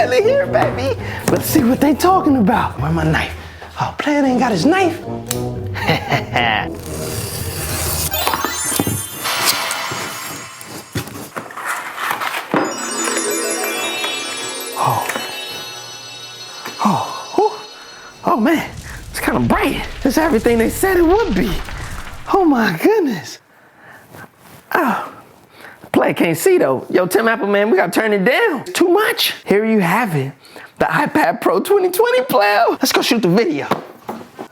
pilot here, baby. Let's see what they talking about. Where's my knife? Oh, player ain't got his knife. Oh man, it's kind of bright. It's everything they said it would be. Oh my goodness. Oh, player can't see though. Yo, Tim Apple, man, we gotta turn it down. It's too much. Here you have it, the iPad Pro 2020 player. Let's go shoot the video.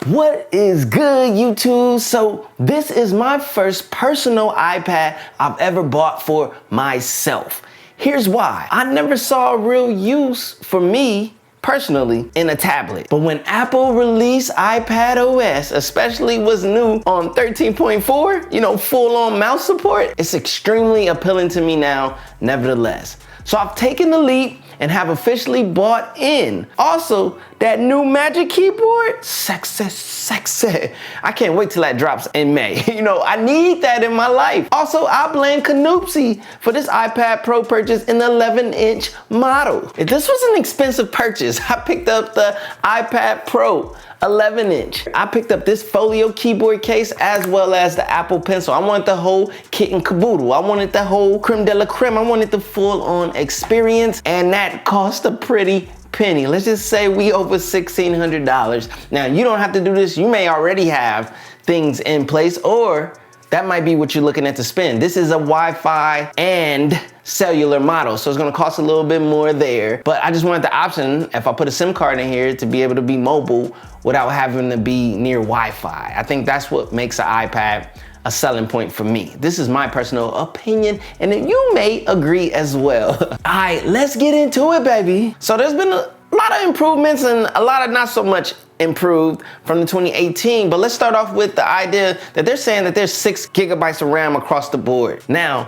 What is good, YouTube? So this is my first personal iPad I've ever bought for myself. Here's why. I never saw real use for me personally in a tablet. But when Apple released iPad OS, especially what's new on 13.4, you know, full on mouse support, it's extremely appealing to me now, nevertheless. So I've taken the leap and have officially bought in. Also, that new Magic Keyboard, sexy. I can't wait till that drops in May. You know, I need that in my life. Also, I blame Canoopsy for this iPad Pro purchase in the 11-inch model. If this was an expensive purchase, I picked up the iPad Pro 11-inch. I picked up this folio keyboard case as well as the Apple Pencil. I wanted the whole kit and caboodle. I wanted the whole creme de la creme. I wanted the full-on experience, and that cost a pretty penny. Let's just say we over $1,600. Now, you don't have to do this. You may already have things in place, or that might be what you're looking at to spend. This is a Wi-Fi and cellular model, so it's gonna cost a little bit more there. But I just wanted the option, if I put a SIM card in here, to be able to be mobile without having to be near Wi-Fi. I think that's what makes an iPad a selling point for me. This is my personal opinion, and you may agree as well. All right, let's get into it, baby. So there's been a lot of improvements and a lot of not so much improved from the 2018, but let's start off with the idea that they're saying that there's 6 gigabytes of RAM across the board. Now,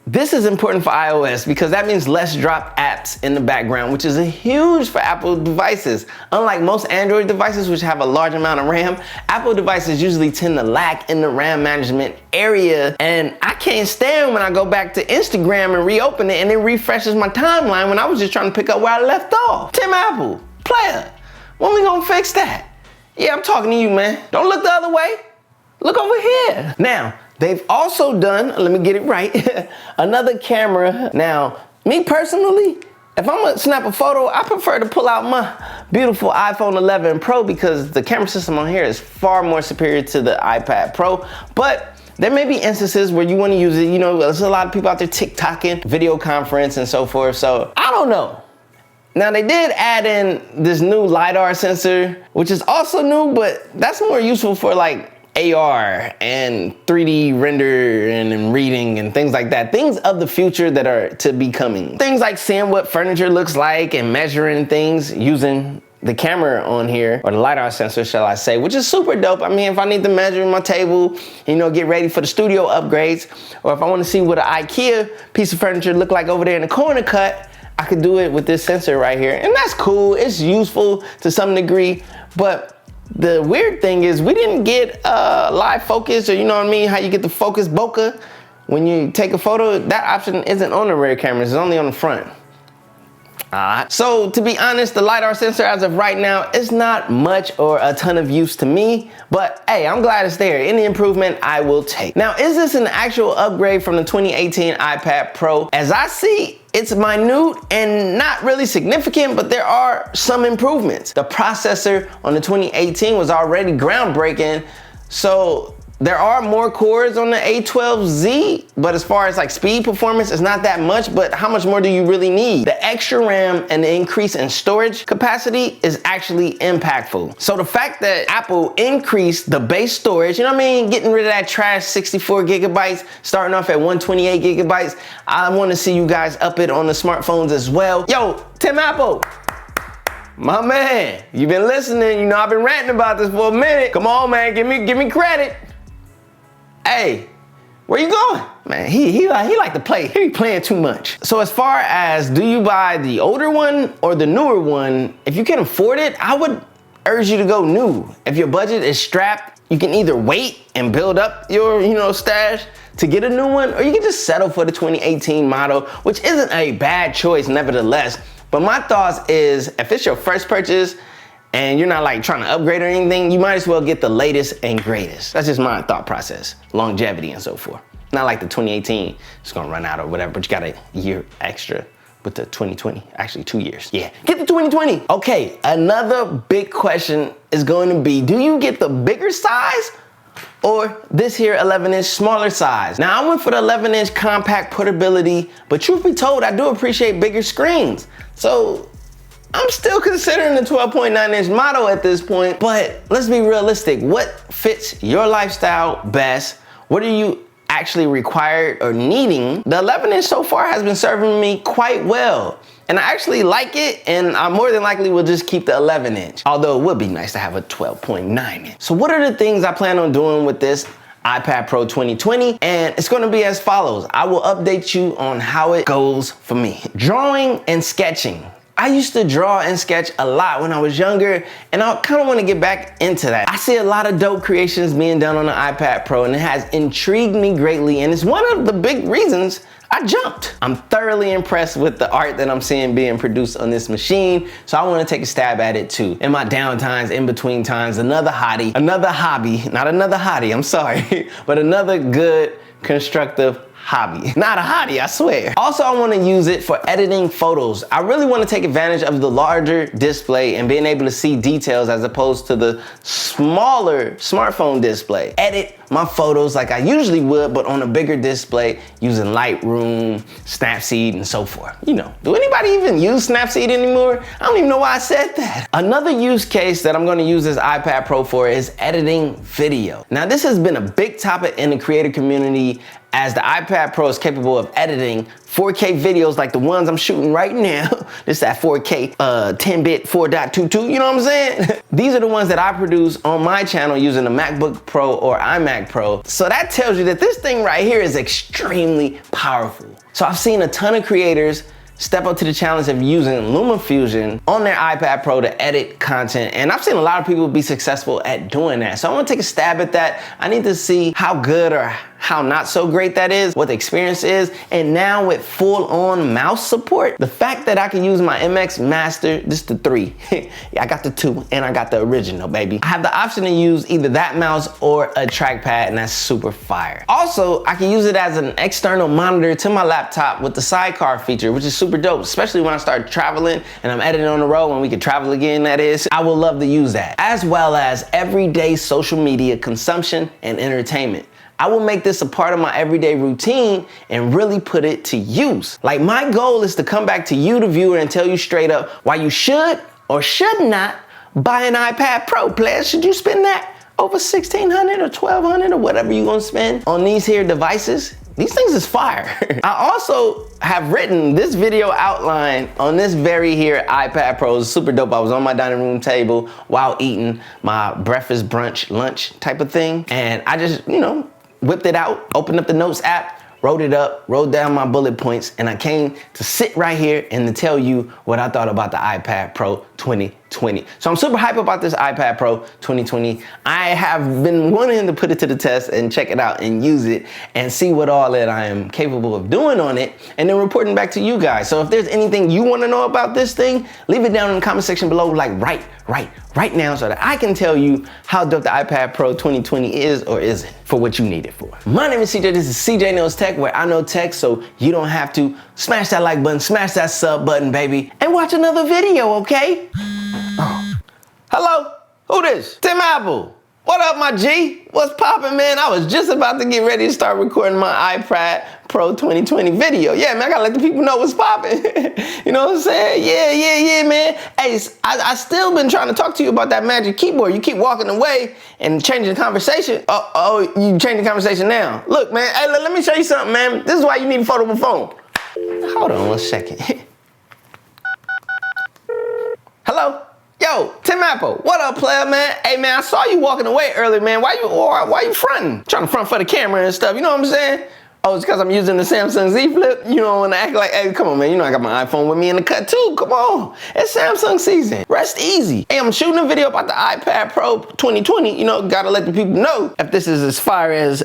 this is important for iOS because that means less dropped apps in the background, which is huge for Apple devices. Unlike most Android devices, which have a large amount of RAM, Apple devices usually tend to lack in the RAM management area. And I can't stand when I go back to Instagram and reopen it and it refreshes my timeline when I was just trying to pick up where I left off. Tim Apple, player, when we gonna fix that? Yeah, I'm talking to you, man. Don't look the other way. Look over here. Now, they've also done, let me get it right, another camera. Now, me personally, if I'm gonna snap a photo, I prefer to pull out my beautiful iPhone 11 Pro because the camera system on here is far more superior to the iPad Pro. But there may be instances where you wanna use it, you know, there's a lot of people out there TikToking, video conference and so forth, so I don't know. Now they did add in this new LiDAR sensor, which is also new, but that's more useful for like AR and 3D render and reading and things like that. Things of the future that are to be coming. Things like seeing what furniture looks like and measuring things using the camera on here, or the LiDAR sensor, shall I say, which is super dope. I mean, if I need to measure my table, you know, get ready for the studio upgrades, or if I want to see what an IKEA piece of furniture look like over there in the corner cut, I could do it with this sensor right here. And that's cool. It's useful to some degree, but the weird thing is we didn't get live focus, or you know what I mean, how you get the focus bokeh when you take a photo. That option isn't on the rear cameras, it's only on the front. So to be honest, the LiDAR sensor as of right now is not much or a ton of use to me, but hey, I'm glad it's there. Any improvement I will take. Now, is this an actual upgrade from the 2018 iPad Pro? As I see, it's minute and not really significant, but there are some improvements. The processor on the 2018 was already groundbreaking, so there are more cores on the A12Z, but as far as like speed performance, it's not that much, but how much more do you really need? The extra RAM and the increase in storage capacity is actually impactful. So the fact that Apple increased the base storage, you know what I mean, getting rid of that trash 64 gigabytes, starting off at 128 gigabytes, I wanna see you guys up it on the smartphones as well. Yo, Tim Apple, my man, you've been listening, you know I've been ranting about this for a minute. Come on, man, give me credit. Hey, where you going? Man, he like to play. He playing too much. So as far as do you buy the older one or the newer one, if you can afford it, I would urge you to go new. If your budget is strapped, you can either wait and build up your, stash to get a new one, or you can just settle for the 2018 model, which isn't a bad choice nevertheless. But my thoughts is, if it's your first purchase and you're not like trying to upgrade or anything, you might as well get the latest and greatest. That's just my thought process, longevity and so forth. Not like the 2018, it's gonna run out or whatever, but you got a year extra with the 2020, actually 2 years. Yeah, get the 2020. Okay, another big question is going to be, do you get the bigger size or this here 11-inch smaller size? Now I went for the 11-inch compact portability, but truth be told, I do appreciate bigger screens. So I'm still considering the 12.9-inch model at this point, but let's be realistic. What fits your lifestyle best? What are you actually required or needing? The 11-inch so far has been serving me quite well. And I actually like it, and I more than likely will just keep the 11-inch. Although it would be nice to have a 12.9-inch. So what are the things I plan on doing with this iPad Pro 2020? And it's gonna be as follows. I will update you on how it goes for me. Drawing and sketching. I used to draw and sketch a lot when I was younger, and I kind of want to get back into that. I see a lot of dope creations being done on the iPad Pro, and it has intrigued me greatly, and it's one of the big reasons I jumped. I'm thoroughly impressed with the art that I'm seeing being produced on this machine, so I want to take a stab at it too. In my downtimes, in between times, another hobby, not another hottie, I'm sorry, but another good, constructive hobby. Not a hottie, I swear. Also, I want to use it for editing photos. I really want to take advantage of the larger display and being able to see details as opposed to the smaller smartphone display. Edit my photos like I usually would, but on a bigger display using Lightroom, Snapseed, and so forth. You know, do anybody even use Snapseed anymore? I don't even know why I said that. Another use case that I'm going to use this iPad Pro for is editing video. Now, this has been a big topic in the creator community, as the iPad Pro is capable of editing 4K videos like the ones I'm shooting right now. This is that 4K 10-bit 4.22, you know what I'm saying? These are the ones that I produce on my channel using a MacBook Pro or iMac Pro. So that tells you that this thing right here is extremely powerful. So I've seen a ton of creators step up to the challenge of using LumaFusion on their iPad Pro to edit content, and I've seen a lot of people be successful at doing that. So I want to take a stab at that. I need to see how good or how not so great that is, what the experience is, and now with full-on mouse support, the fact that I can use my MX Master, this is the 3, yeah, I got the 2, and I got the original, baby. I have the option to use either that mouse or a trackpad, and that's super fire. Also, I can use it as an external monitor to my laptop with the sidecar feature, which is super dope, especially when I start traveling and I'm editing on the road, when we can travel again, that is. I will love to use that, as well as everyday social media consumption and entertainment. I will make this a part of my everyday routine and really put it to use. Like, my goal is to come back to you, the viewer, and tell you straight up why you should or should not buy an iPad Pro, players. Should you spend that over $1,600 or $1,200 or whatever you're gonna spend on these here devices? These things is fire. I also have written this video outline on this very here iPad Pro. It's super dope. I was on my dining room table while eating my breakfast, brunch, lunch type of thing. And I just, you know, whipped it out, opened up the Notes app, wrote it up, wrote down my bullet points, and I came to sit right here and to tell you what I thought about the iPad Pro 2020. So I'm super hyped about this iPad Pro 2020. I have been wanting to put it to the test and check it out and use it and see what all that I am capable of doing on it, and then reporting back to you guys. So if there's anything you want to know about this thing, leave it down in the comment section below, like right now, so that I can tell you how dope the iPad Pro 2020 is or isn't for what you need it for. My name is CJ, this is CJ Knows Tech, where I know tech so you don't have to. Smash that like button, smash that sub button, baby, and watch another video, okay? Oh. Hello, who this? Tim Apple. What up, my G? What's poppin', man? I was just about to get ready to start recording my iPad Pro 2020 video. Yeah, man, I gotta let the people know what's poppin'. You know what I'm saying? Yeah, man. Hey, I still been trying to talk to you about that magic keyboard. You keep walking away and changing the conversation. Oh, you changing the conversation now. Look, man, hey, let me show you something, man. This is why you need a foldable phone. Hold on 1 second. Hello? Yo, Tim Apple, what up, player, man? Hey, man, I saw you walking away earlier, man. Why you fronting? Trying to front for the camera and stuff, you know what I'm saying? Oh, it's because I'm using the Samsung Z Flip? You don't want to act like, hey, come on, man. You know I got my iPhone with me in the cut, too. Come on. It's Samsung season. Rest easy. Hey, I'm shooting a video about the iPad Pro 2020. You know, gotta let the people know if this is as fire as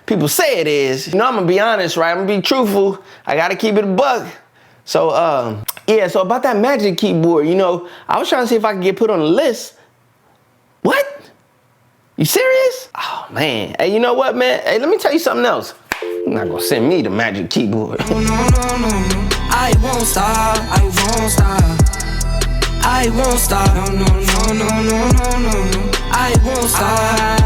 people say it is. You know, I'm going to be honest, right? I'm going to be truthful. I got to keep it a buck. So, yeah, so about that Magic Keyboard, you know, I was trying to see if I could get put on the list. What? You serious? Oh, man. Hey, you know what, man? Hey, let me tell you something else. You're not gonna send me the Magic Keyboard. No, I won't stop, I won't stop. I won't stop, no, I won't stop.